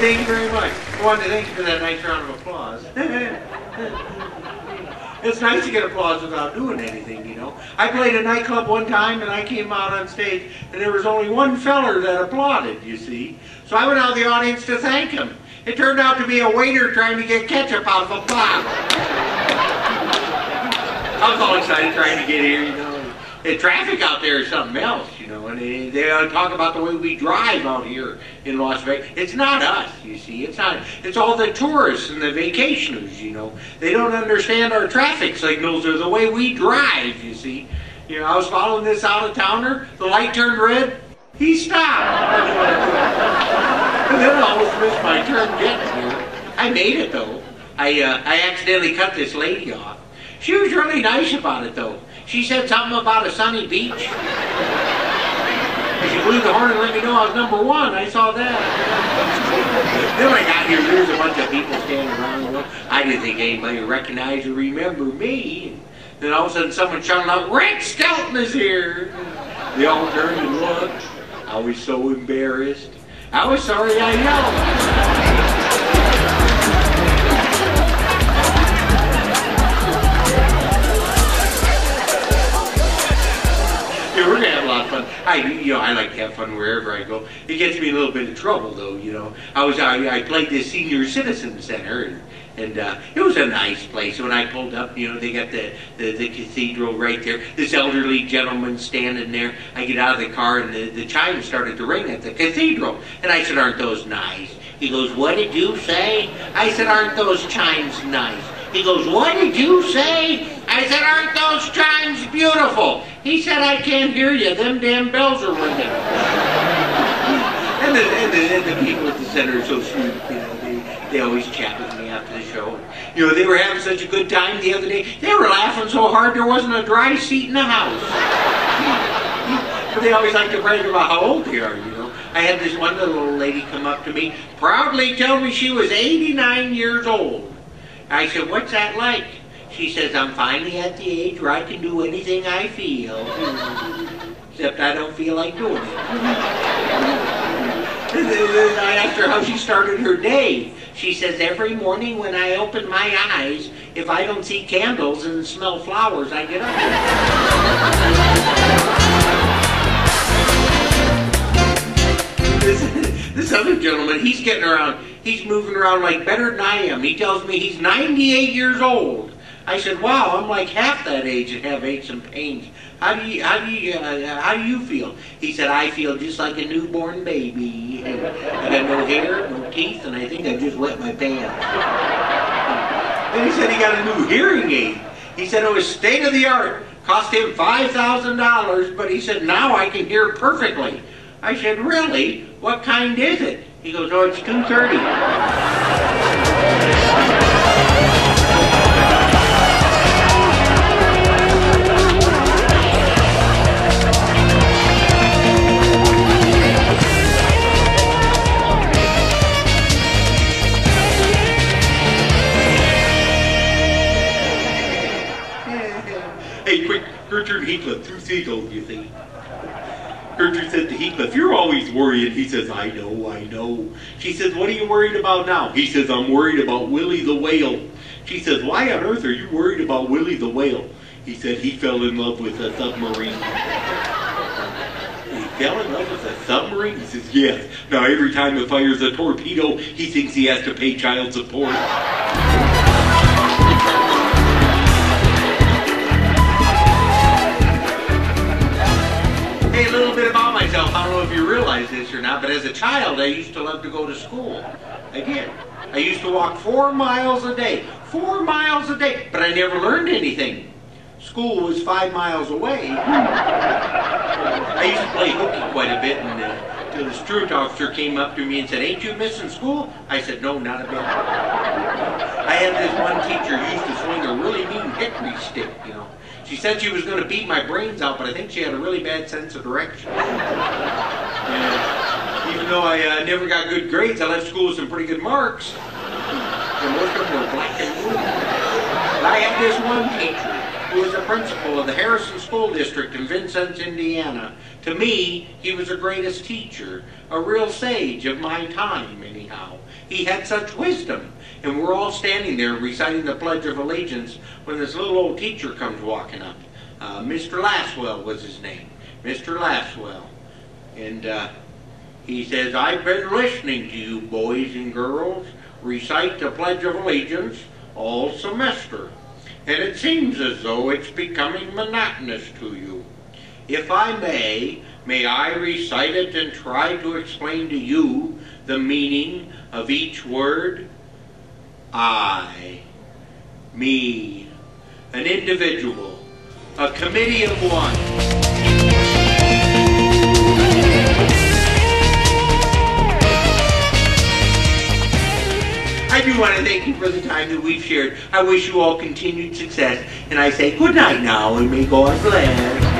thank you very much. I wanted to thank you for that nice round of applause. It's nice to get applause without doing anything, you know. I played a nightclub one time and I came out on stage and there was only one feller that applauded, you see. So I went out of the audience to thank him. It turned out to be a waiter trying to get ketchup out of a bottle. I was all excited trying to get here, you know. The traffic out there is something else, you know, and they talk about the way we drive out here in Las Vegas. It's not us, you see. It's not. It's all the tourists and the vacationers, you know. They don't understand our traffic signals or the way we drive, you see. You know, I was following this out-of-towner. The light turned red. He stopped. And then I almost missed my turn getting here. I made it, though. I accidentally cut this lady off. She was really nice about it, though. She said something about a sunny beach. She blew the horn and let me know I was #1. I saw that. Then when I got here, there was a bunch of people standing around. You know, I didn't think anybody would recognize or remember me. Then all of a sudden someone shouted out, "Rick Skelton is here!" They all turned and looked. I was so embarrassed. I was sorry I yelled. Yeah, we're gonna have a lot of fun. I like to have fun wherever I go. It gets me in a little bit of trouble, though. You know, I played this senior citizen center, and it was a nice place. When I pulled up, you know, they got the cathedral right there. This elderly gentleman standing there. I get out of the car, and the chimes started to ring at the cathedral, and I said, "Aren't those nice?" He goes, "What did you say?" I said, "Aren't those chimes nice?" He goes, "What did you say?" I said, "Aren't those chimes beautiful?" He said, "I can't hear you. Them damn bells are ringing." and the people at the center are so sweet. You know, they always chat with me after the show. You know, they were having such a good time the other day. They were laughing so hard there wasn't a dry seat in the house. But they always like to brag about how old they are, you know. I had this one little old lady come up to me, proudly tell me she was 89 years old. I said, "What's that like?" She says, "I'm finally at the age where I can do anything I feel. Except I don't feel like doing it." I asked her how she started her day. She says, "Every morning when I open my eyes, if I don't see candles and smell flowers, I get up." This other gentleman, he's getting around, he's moving around like better than I am. He tells me he's 98 years old. I said, "Wow, I'm like half that age and have aches and pains. How do you feel?" He said, "I feel just like a newborn baby. I got no hair, no teeth, and I think I just wet my pants." Then he said he got a new hearing aid. He said it was state of the art, cost him $5,000, but he said, "Now I can hear perfectly." I said, "Really? What kind is it?" He goes, "Oh, it's 230. Hey, quick, Gertrude Heathcliff, through Seagull, you see. Gertrude said to Heathcliff, "You're always worrying." He says, I know. She says, "What are you worried about now?" He says, "I'm worried about Willy the Whale." She says, "Why on earth are you worried about Willy the Whale?" He said, "He fell in love with a submarine." He fell in love with a submarine? He says, "Yes. Now every time it fires a torpedo, he thinks he has to pay child support." Hey, a little bit about myself. I don't know if you realize this or not, but as a child, I used to love to go to school. I did. I used to walk 4 miles a day. 4 miles a day. But I never learned anything. School was 5 miles away. I used to play hooky quite a bit, and the truant officer came up to me and said, "Ain't you missing school?" I said, "No, not a bit." I had this one teacher who used to swing a really mean hickory stick, you know. She said she was going to beat my brains out, but I think she had a really bad sense of direction. And even though I never got good grades, I left school with some pretty good marks. And most of them were black and blue. But I had this one teacher. who was the principal of the Harrison School District in Vincennes, Indiana. To me, he was the greatest teacher, a real sage of my time, anyhow. He had such wisdom. And we're all standing there reciting the Pledge of Allegiance when this little old teacher comes walking up. Mr. Laswell was his name, Mr. Laswell. And he says, "I've been listening to you boys and girls recite the Pledge of Allegiance all semester, and it seems as though it's becoming monotonous to you. If I may I recite it and try to explain to you the meaning of each word? I, me, an individual, a committee of one." I do want to thank you for the time that we've shared. I wish you all continued success, and I say good night now, and may God bless.